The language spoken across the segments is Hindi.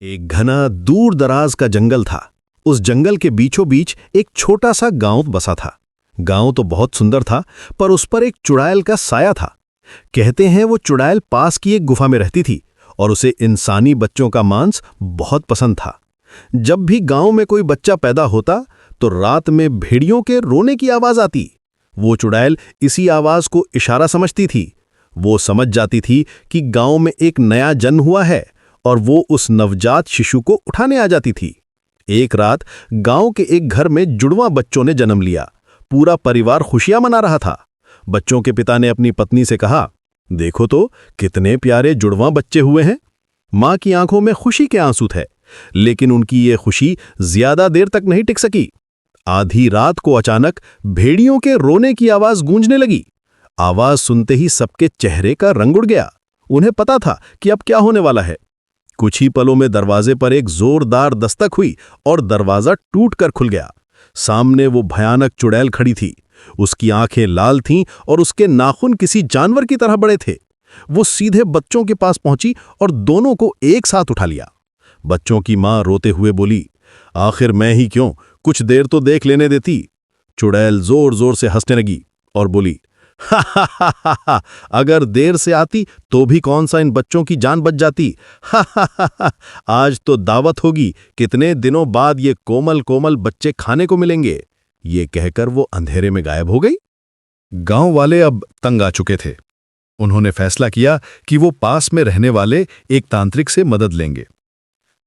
एक घना दूर दराज का जंगल था। उस जंगल के बीचों बीच एक छोटा सा गांव बसा था। गांव तो बहुत सुंदर था, पर उस पर एक चुड़ैल का साया था। कहते हैं वो चुड़ैल पास की एक गुफा में रहती थी और उसे इंसानी बच्चों का मांस बहुत पसंद था। जब भी गांव में कोई बच्चा पैदा होता तो रात में भेड़ियों के रोने की आवाज आती। वो चुड़ैल इसी आवाज को इशारा समझती थी। वो समझ जाती थी कि गांव में एक नया जन्म हुआ है और वो उस नवजात शिशु को उठाने आ जाती थी। एक रात गांव के एक घर में जुड़वां बच्चों ने जन्म लिया। पूरा परिवार खुशियां मना रहा था। बच्चों के पिता ने अपनी पत्नी से कहा, देखो तो कितने प्यारे जुड़वां बच्चे हुए हैं। मां की आंखों में खुशी के आंसू थे, लेकिन उनकी ये खुशी ज्यादा देर तक नहीं टिक सकी। आधी रात को अचानक भेड़ियों के रोने की आवाज गूंजने लगी। आवाज सुनते ही सबके चेहरे का रंग उड़ गया। उन्हें पता था कि अब क्या होने वाला है। कुछ ही पलों में दरवाजे पर एक जोरदार दस्तक हुई और दरवाजा टूटकर खुल गया। सामने वो भयानक चुड़ैल खड़ी थी। उसकी आंखें लाल थीं और उसके नाखून किसी जानवर की तरह बड़े थे। वो सीधे बच्चों के पास पहुंची और दोनों को एक साथ उठा लिया। बच्चों की मां रोते हुए बोली, आखिर मैं ही क्यों, कुछ देर तो देख लेने देती। चुड़ैल जोर जोर से हंसने लगी और बोली, हा हा हा हा हा, अगर देर से आती तो भी कौन सा इन बच्चों की जान बच जाती। हा हा हा हा, आज तो दावत होगी, कितने दिनों बाद ये कोमल कोमल बच्चे खाने को मिलेंगे। ये कहकर वो अंधेरे में गायब हो गई। गांव वाले अब तंग आ चुके थे। उन्होंने फैसला किया कि वो पास में रहने वाले एक तांत्रिक से मदद लेंगे।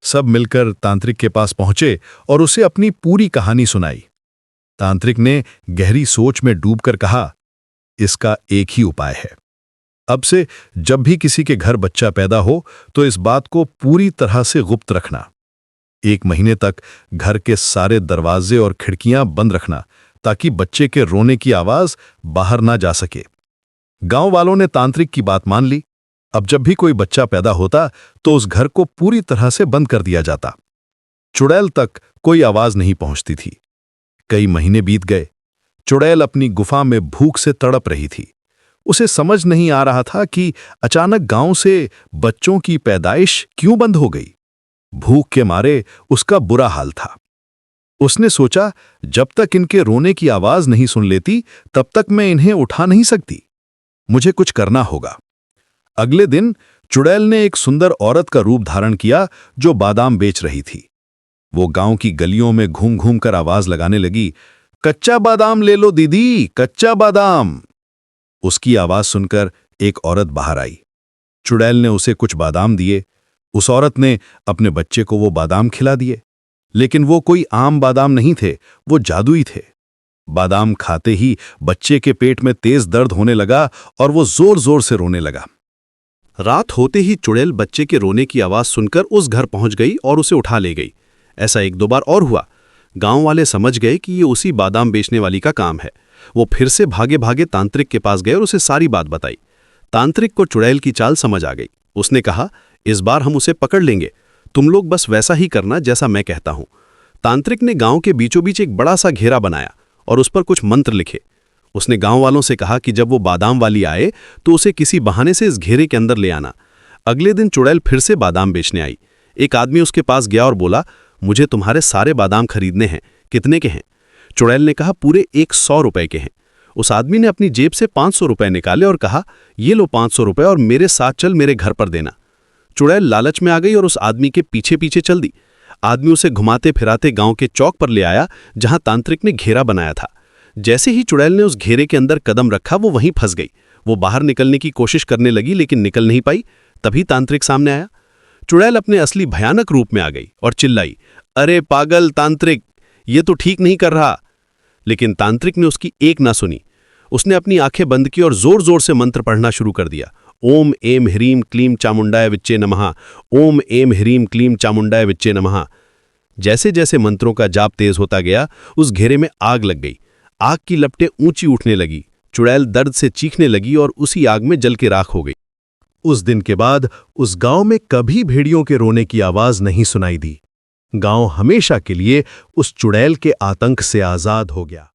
सब मिलकर तांत्रिक के पास पहुंचे और उसे अपनी पूरी कहानी सुनाई। तांत्रिक ने गहरी सोच में डूबकर कहा, इसका एक ही उपाय है। अब से जब भी किसी के घर बच्चा पैदा हो तो इस बात को पूरी तरह से गुप्त रखना। 1 महीने तक घर के सारे दरवाजे और खिड़कियां बंद रखना, ताकि बच्चे के रोने की आवाज बाहर ना जा सके। गांव वालों ने तांत्रिक की बात मान ली। अब जब भी कोई बच्चा पैदा होता तो उस घर को पूरी तरह से बंद कर दिया जाता। चुड़ैल तक कोई आवाज नहीं पहुंचती थी। कई महीने बीत गए। चुड़ैल अपनी गुफा में भूख से तड़प रही थी। उसे समझ नहीं आ रहा था कि अचानक गांव से बच्चों की पैदाइश क्यों बंद हो गई। भूख के मारे उसका बुरा हाल था। उसने सोचा, जब तक इनके रोने की आवाज नहीं सुन लेती तब तक मैं इन्हें उठा नहीं सकती। मुझे कुछ करना होगा। अगले दिन चुड़ैल ने एक सुंदर औरत का रूप धारण किया जो बादाम बेच रही थी। वो गांव की गलियों में घूम घूम कर आवाज लगाने लगी, कच्चा बादाम ले लो दीदी, कच्चा बादाम। उसकी आवाज सुनकर एक औरत बाहर आई। चुड़ैल ने उसे कुछ बादाम दिए। उस औरत ने अपने बच्चे को वो बादाम खिला दिए, लेकिन वो कोई आम बादाम नहीं थे, वो जादुई थे। बादाम खाते ही बच्चे के पेट में तेज दर्द होने लगा और वो जोर जोर से रोने लगा। रात होते ही चुड़ैल बच्चे के रोने की आवाज सुनकर उस घर पहुंच गई और उसे उठा ले गई। ऐसा 1-2 बार और हुआ। गांव वाले समझ गए कि ये उसी बादाम बेचने वाली का काम है। वो फिर से भागे भागे तांत्रिक के पास गए और उसे सारी बात बताई। तांत्रिक को चुड़ैल की चाल समझ आ गई। उसने कहा, इस बार हम उसे पकड़ लेंगे, तुम लोग बस वैसा ही करना जैसा मैं कहता हूं। तांत्रिक ने गांव के बीचों बीच एक बड़ा सा घेरा बनाया और उस पर कुछ मंत्र लिखे। उसने गांव वालों से कहा कि जब वो बादाम वाली आए तो उसे किसी बहाने से इस घेरे के अंदर ले आना। अगले दिन चुड़ैल फिर से बादाम बेचने आई। एक आदमी उसके पास गया और बोला, मुझे तुम्हारे सारे बादाम खरीदने हैं, कितने के हैं? चुड़ैल ने कहा, पूरे 100 रुपए के हैं। उस आदमी ने अपनी जेब से 500 रुपए निकाले और कहा, ये लो 500 रुपए और मेरे साथ चल, मेरे घर पर देना। चुड़ैल लालच में आ गई और उस आदमी के पीछे पीछे चल दी। आदमी उसे घुमाते फिराते गांव के चौक पर ले आया जहां तांत्रिक ने घेरा बनाया था। जैसे ही चुड़ैल ने उस घेरे के अंदर कदम रखा वो वहीं फंस गई। वो बाहर निकलने की कोशिश करने लगी लेकिन निकल नहीं पाई। तभी तांत्रिक सामने आया। चुड़ैल अपने असली भयानक रूप में आ गई और चिल्लाई, अरे पागल तांत्रिक, ये तो ठीक नहीं कर रहा। लेकिन तांत्रिक ने उसकी एक ना सुनी। उसने अपनी आंखें बंद की और जोर जोर से मंत्र पढ़ना शुरू कर दिया। ओम एम ह्रीम क्लीम चामुंडाय विच्चे नमः, ओम एम ह्रीम क्लीम चामुंडाय विच्चे नमः। जैसे जैसे मंत्रों का जाप तेज होता गया उस घेरे में आग लग गई। आग की लपटें ऊंची उठने लगी। चुड़ैल दर्द से चीखने लगी और उसी आग में जल के राख हो गई। उस दिन के बाद उस गांव में कभी भेड़ियों के रोने की आवाज नहीं सुनाई दी। गांव हमेशा के लिए उस चुड़ैल के आतंक से आजाद हो गया।